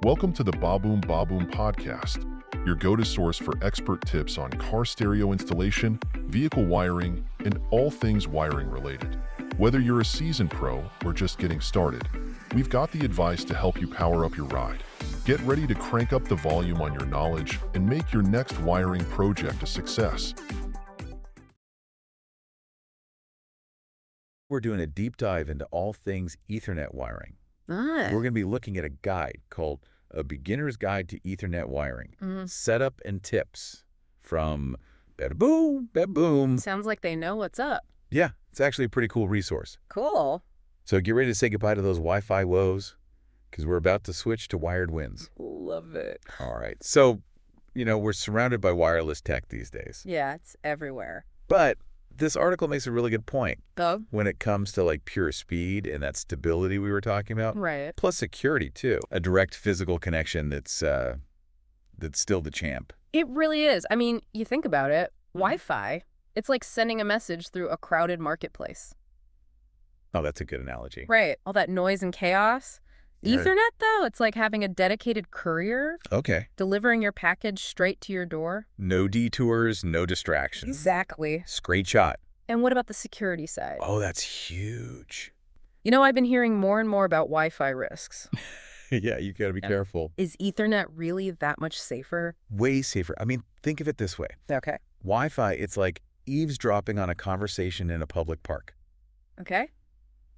Welcome to the Baboom Baboom podcast, your go-to source for expert tips on car stereo installation, vehicle wiring, and all things wiring related. Whether you're a seasoned pro or just getting started, we've got the advice to help you power up your ride. Get ready to crank up the volume on your knowledge and make your next wiring project a success. We're doing a deep dive into all things Ethernet wiring. We're going to be looking at a guide called A Beginner's Guide to Ethernet Wiring, Setup and Tips from Baboom Baboom. Sounds like they know what's up. Yeah, it's actually a pretty cool resource. Cool. So get ready to say goodbye to those Wi-Fi woes because we're about to switch to wired wins. Love it. All right. So, we're surrounded by wireless tech these days. Yeah, it's everywhere. But this article makes a really good point. Oh? When it comes to like pure speed and that stability we were talking about. Right. Plus security too. A direct physical connection that's still the champ. It really is. I mean, you think about it, Wi-Fi, it's like sending a message through a crowded marketplace. Oh, that's a good analogy. Right. All that noise and chaos. Yeah. Ethernet, though, it's like having a dedicated courier Okay. delivering your package straight to your door. No detours, no distractions. Exactly. Straight shot. And what about the security side? Oh, that's huge. I've been hearing more and more about Wi-Fi risks. Yeah, you got to be careful. Is Ethernet really that much safer? Way safer. I mean, think of it this way. Okay. Wi-Fi, it's like eavesdropping on a conversation in a public park. Okay.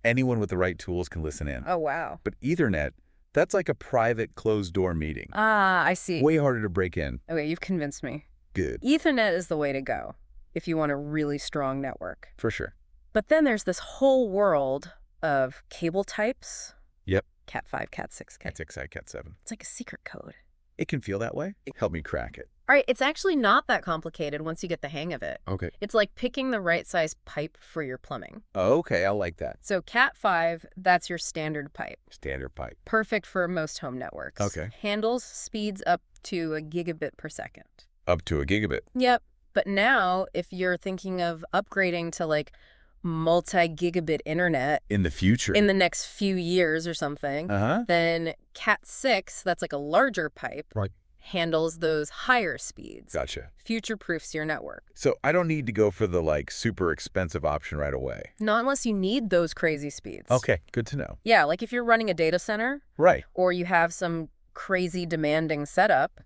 Anyone with the right tools can listen in. Oh, wow. But Ethernet, that's like a private closed-door meeting. Ah, I see. Way harder to break in. Okay, you've convinced me. Good. Ethernet is the way to go if you want a really strong network. For sure. But then there's this whole world of cable types. Yep. Cat5, Cat6, Cat6i, Cat7. It's like a secret code. It can feel that way. Help me crack it. All right, it's actually not that complicated once you get the hang of it. Okay. It's like picking the right size pipe for your plumbing. Okay, I like that. So Cat5, that's your standard pipe. Standard pipe. Perfect for most home networks. Okay. Handles speeds up to a gigabit per second. Up to a gigabit. Yep. But now, if you're thinking of upgrading to like multi-gigabit internet In the future. in the next few years or something, then Cat6, that's like a larger pipe, Right. handles those higher speeds. Gotcha. Future-proofs your network. So I don't need to go for the like super expensive option right away. Not unless you need those crazy speeds. Okay, good to know. Yeah, like if you're running a data center Right. or you have some crazy demanding setup,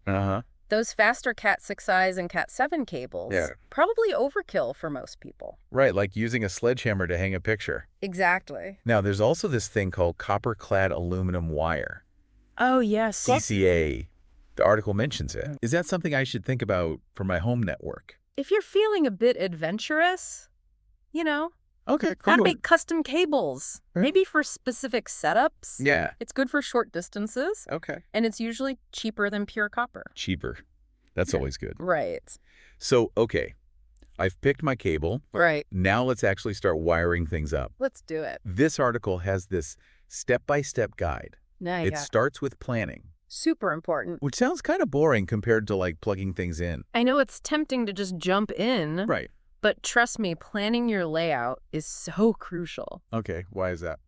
those faster Cat6Is and Cat7 cables, probably overkill for most people. Right, like using a sledgehammer to hang a picture. Exactly. Now, there's also this thing called copper-clad aluminum wire. Oh, yes. CCA. The article mentions it. Is that something I should think about for my home network? If you're feeling a bit adventurous, Okay, how to cool. make custom cables. Maybe for specific setups. Yeah. It's good for short distances, Okay. and it's usually cheaper than pure copper. Cheaper. That's always good. Right. So, okay, I've picked my cable. Right. Now let's actually start wiring things up. Let's do it. This article has this step-by-step guide. Now It starts with planning, super important. which sounds kind of boring compared to like plugging things in. I know it's tempting to just jump in, Right. but trust me, planning your layout is so crucial. Okay, why is that?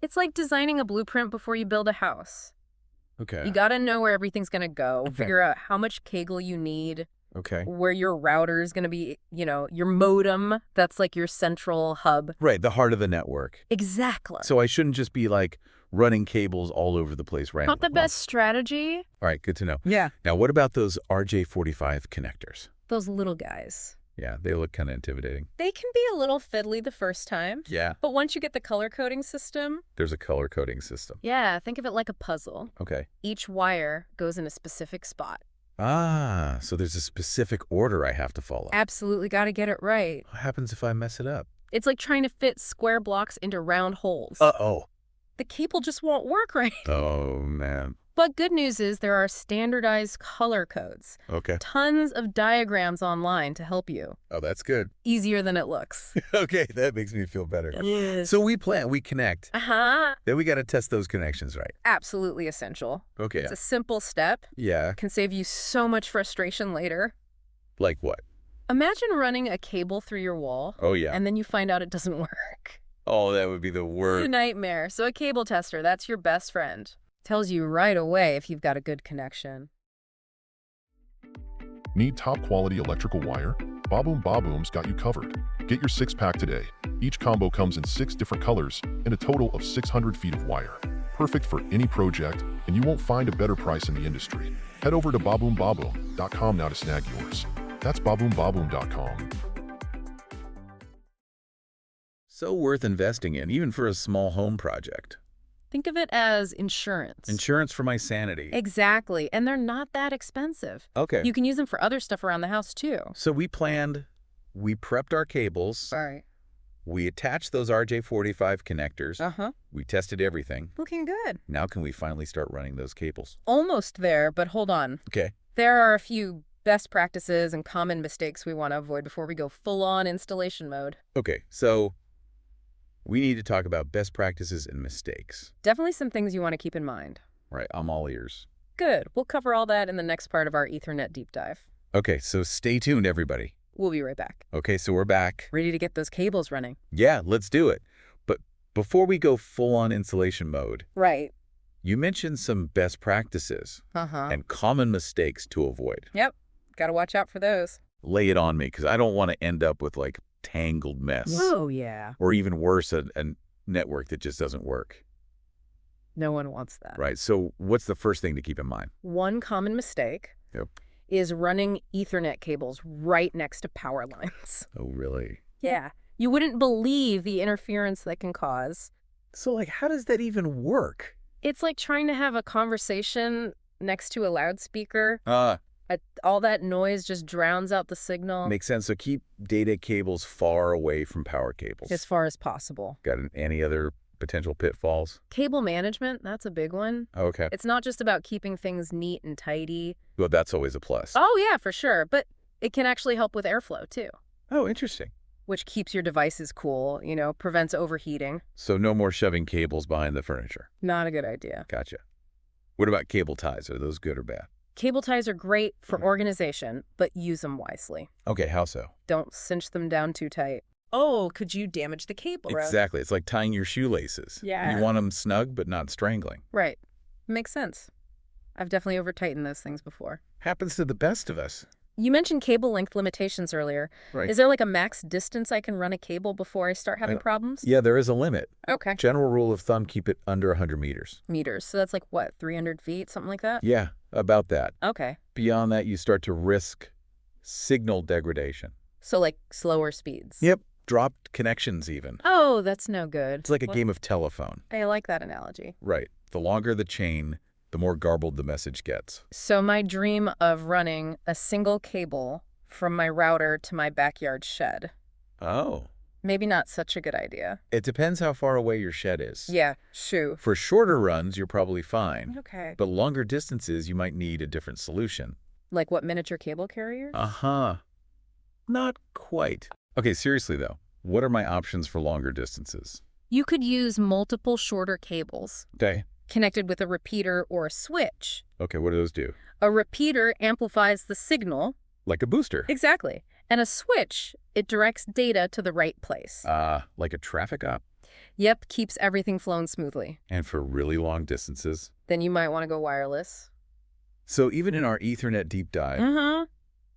It's like designing a blueprint before you build a house. Okay. You got to know where everything's going to go, Okay. figure out how much cable you need, Okay. where your router is going to be, your modem, that's like your central hub. Right, the heart of the network. Exactly. So I shouldn't just be like running cables all over the place randomly. Not the best strategy. All right, good to know. Yeah. Now, what about those RJ45 connectors? Those little guys. Yeah, they look kind of intimidating. They can be a little fiddly the first time. Yeah. But once you get the color coding system, There's a color coding system. yeah, think of it like a puzzle. Okay. Each wire goes in a specific spot. Ah, so there's a specific order I have to follow. Absolutely got to get it right. What happens if I mess it up? It's like trying to fit square blocks into round holes. Uh-oh. The cable just won't work right. Oh, man. But good news is there are standardized color codes. Okay. Tons of diagrams online to help you. Oh, that's good. Easier than it looks. Okay, that makes me feel better. Yes. So we plan, we connect. Uh-huh. Then we got to test those connections right. Absolutely essential. Okay. It's a simple step. Yeah. Can save you so much frustration later. Like what? Imagine running a cable through your wall. Oh, yeah. And then you find out it doesn't work. Oh, that would be the A worst. nightmare. So a cable tester, that's your best friend. Tells you right away if you've got a good connection. Need top-quality electrical wire? Baboom Baboom's got you covered. Get your 6-pack today. Each combo comes in 6 different colors and a total of 600 feet of wire. Perfect for any project, and you won't find a better price in the industry. Head over to baboombaboom.com now to snag yours. That's baboombaboom.com. So worth investing in, even for a small home project. Think of it as insurance. Insurance for my sanity. Exactly. And they're not that expensive. Okay. You can use them for other stuff around the house, too. So we prepped our cables. Right. We attached those RJ45 connectors. Uh-huh. We tested everything. Looking good. Now can we finally start running those cables? Almost there, but hold on. Okay. There are a few best practices and common mistakes we want to avoid before we go full-on installation mode. Okay, so we need to talk about best practices and mistakes. Definitely some things you want to keep in mind. Right, I'm all ears. Good. We'll cover all that in the next part of our Ethernet deep dive. Okay, so stay tuned, everybody. We'll be right back. Okay, so we're back. Ready to get those cables running. Yeah, let's do it. But before we go full-on installation mode, right, you mentioned some best practices and common mistakes to avoid. Yep. Got to watch out for those. Lay it on me, because I don't want to end up with, like, tangled mess. Oh, yeah. Or even worse, a network that just doesn't work. No one wants that. Right. So what's the first thing to keep in mind? One common mistake is running Ethernet cables right next to power lines. Oh, really? Yeah. You wouldn't believe the interference that can cause. So, like, how does that even work? It's like trying to have a conversation next to a loudspeaker. All that noise just drowns out the signal. Makes sense. So keep data cables far away from power cables. As far as possible. Got any other potential pitfalls? Cable management, that's a big one. Okay. It's not just about keeping things neat and tidy. Well, that's always a plus. Oh, yeah, for sure. But it can actually help with airflow, too. Oh, interesting. Which keeps your devices cool, prevents overheating. So no more shoving cables behind the furniture. Not a good idea. Gotcha. What about cable ties? Are those good or bad? Cable ties are great for organization, but use them wisely. Okay, how so? Don't cinch them down too tight. Oh, could you damage the cable? Exactly. It's like tying your shoelaces. Yeah. You want them snug, but not strangling. Right. Makes sense. I've definitely over-tightened those things before. Happens to the best of us. You mentioned cable length limitations earlier. Right. Is there like a max distance I can run a cable before I start having problems? Yeah, there is a limit. Okay. General rule of thumb, keep it under 100 meters. Meters. So that's like, what, 300 feet, something like that? Yeah, about that. Okay. Beyond that, you start to risk signal degradation. So like slower speeds? Yep. Dropped connections even. Oh, that's no good. It's like a game of telephone. I like that analogy. Right. The longer the chain, the more garbled the message gets. So my dream of running a single cable from my router to my backyard shed. Oh. Maybe not such a good idea. It depends how far away your shed is. Yeah, shoo. For shorter runs, you're probably fine. Okay. But longer distances, you might need a different solution. Like what, miniature cable carriers? Uh-huh. Not quite. Okay, seriously though, what are my options for longer distances? You could use multiple shorter cables. Okay. Connected with a repeater or a switch. Okay, what do those do? A repeater amplifies the signal. Like a booster. Exactly. And a switch, it directs data to the right place. Like a traffic op? Yep, keeps everything flowing smoothly. And for really long distances? Then you might want to go wireless. So even in our Ethernet deep dive,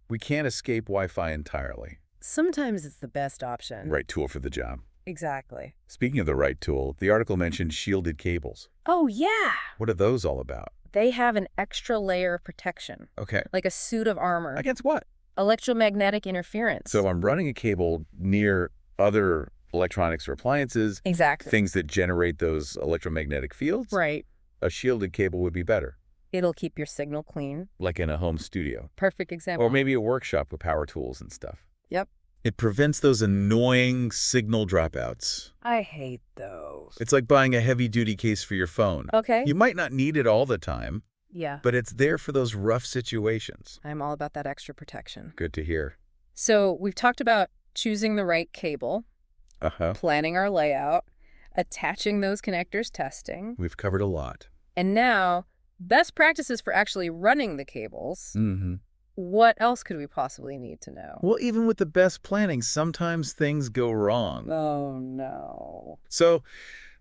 we can't escape Wi-Fi entirely. Sometimes it's the best option. Right tool for the job. Exactly. Speaking of the right tool, the article mentioned shielded cables. Oh, yeah. What are those all about? They have an extra layer of protection. Okay. Like a suit of armor. Against what? Electromagnetic interference. So I'm running a cable near other electronics or appliances. Exactly. Things that generate those electromagnetic fields. Right. A shielded cable would be better. It'll keep your signal clean. Like in a home studio. Perfect example. Or maybe a workshop with power tools and stuff. Yep. It prevents those annoying signal dropouts. I hate those. It's like buying a heavy-duty case for your phone. Okay. You might not need it all the time. Yeah. But it's there for those rough situations. I'm all about that extra protection. Good to hear. So we've talked about choosing the right cable, planning our layout, attaching those connectors, testing. We've covered a lot. And now, best practices for actually running the cables. What else could we possibly need to know? Well, even with the best planning, sometimes things go wrong. Oh, no. So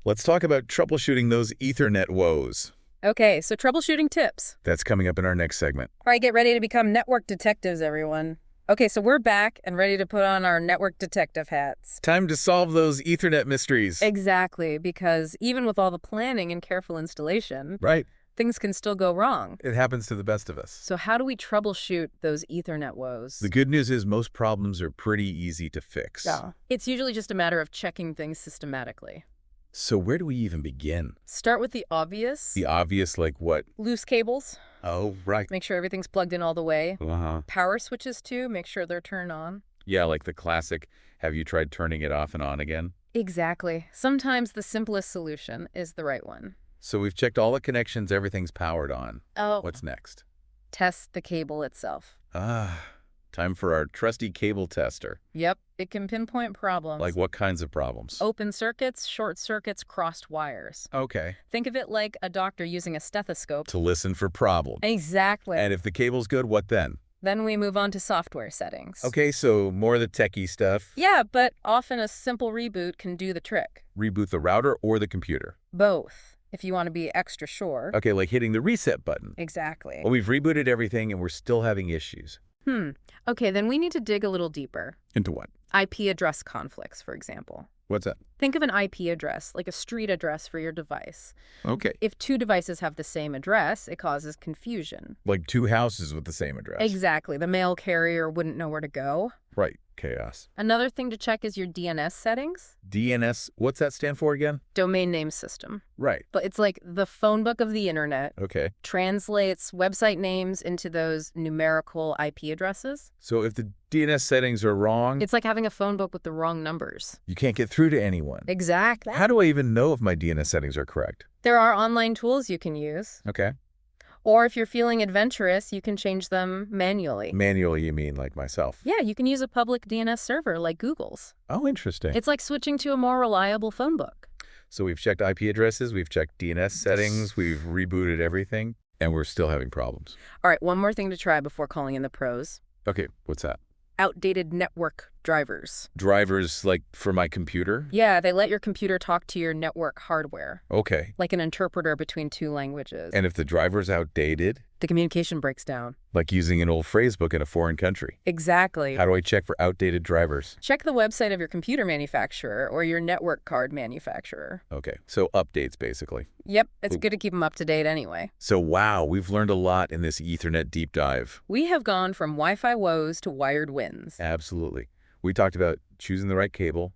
let's talk about troubleshooting those Ethernet woes. Okay, so troubleshooting tips. That's coming up in our next segment. All right, get ready to become network detectives, everyone. Okay, so we're back and ready to put on our network detective hats. Time to solve those Ethernet mysteries. Exactly, because even with all the planning and careful installation, Right. things can still go wrong. It happens to the best of us. So how do we troubleshoot those Ethernet woes? The good news is most problems are pretty easy to fix. Yeah. It's usually just a matter of checking things systematically. So where do we even begin? Start with the obvious. The obvious, like what? Loose cables. Oh, right. Make sure everything's plugged in all the way. Uh-huh. Power switches, too. Make sure they're turned on. Yeah, like the classic, have you tried turning it off and on again? Exactly. Sometimes the simplest solution is the right one. So we've checked all the connections, everything's powered on. Oh. What's next? Test the cable itself. Time for our trusty cable tester. Yep, it can pinpoint problems. Like what kinds of problems? Open circuits, short circuits, crossed wires. Okay. Think of it like a doctor using a stethoscope. To listen for problems. Exactly. And if the cable's good, what then? Then we move on to software settings. Okay, so more of the techie stuff. Yeah, but often a simple reboot can do the trick. Reboot the router or the computer? Both, if you want to be extra sure. Okay, like hitting the reset button. Exactly. Well, we've rebooted everything and we're still having issues. Okay, then we need to dig a little deeper. Into what? IP address conflicts, for example. What's that? Think of an IP address, like a street address for your device. Okay. If two devices have the same address, it causes confusion. Like two houses with the same address. Exactly. The mail carrier wouldn't know where to go. Right. Chaos. Another thing to check is your DNS settings. DNS, what's that stand for again? Domain name system. Right. But it's like the phone book of the internet. Okay. Translates website names into those numerical IP addresses. So if the DNS settings are wrong, It's like having a phone book with the wrong numbers. you can't get through to anyone. Exactly. How do I even know if my DNS settings are correct? There are online tools you can use. Okay. Or if you're feeling adventurous, you can change them manually. Manually, you mean like myself? Yeah, you can use a public DNS server like Google's. Oh, interesting. It's like switching to a more reliable phone book. So we've checked IP addresses, we've checked DNS settings, we've rebooted everything, and we're still having problems. All right, one more thing to try before calling in the pros. Okay, what's that? Outdated network drivers. Drivers, like, for my computer? Yeah, they let your computer talk to your network hardware, Okay. like an interpreter between two languages. And if the driver's outdated? The communication breaks down. Like using an old phrase book in a foreign country. Exactly. How do I check for outdated drivers? Check the website of your computer manufacturer or your network card manufacturer. Okay, so updates, basically. Yep, it's Cool. good to keep them up to date anyway. So wow, we've learned a lot in this Ethernet deep dive. We have gone from Wi-Fi woes to wired wins. Absolutely. We talked about choosing the right cable,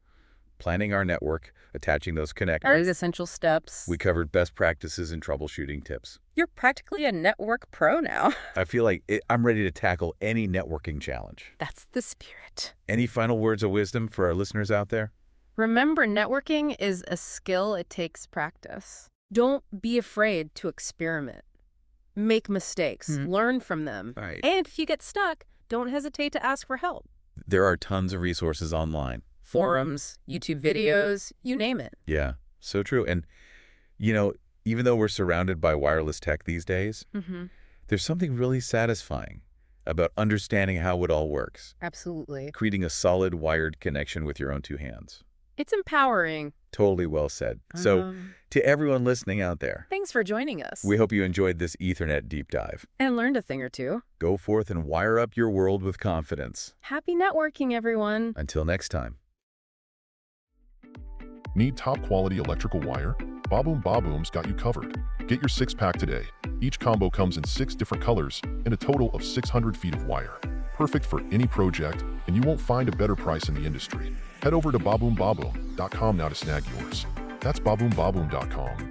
planning our network, attaching those connectors. Those essential steps. We covered best practices and troubleshooting tips. You're practically a network pro now. I feel like I'm ready to tackle any networking challenge. That's the spirit. Any final words of wisdom for our listeners out there? Remember, networking is a skill. It takes practice. Don't be afraid to experiment. Make mistakes. Learn from them. Right. And if you get stuck, don't hesitate to ask for help. There are tons of resources online. Forums, YouTube videos, you name it. Yeah, so true. And, you know, even though we're surrounded by wireless tech these days, there's something really satisfying about understanding how it all works. Absolutely. Creating a solid wired connection with your own two hands. It's empowering. Totally well said. So, to everyone listening out there, Thanks for joining us. we hope you enjoyed this Ethernet deep dive. And learned a thing or two. Go forth and wire up your world with confidence. Happy networking, everyone. Until next time. Need top quality electrical wire? Baboom Baboom's got you covered. Get your 6-pack today. Each combo comes in 6 different colors and a total of 600 feet of wire. Perfect for any project, and you won't find a better price in the industry. Head over to baboombaboom.com now to snag yours. That's baboombaboom.com.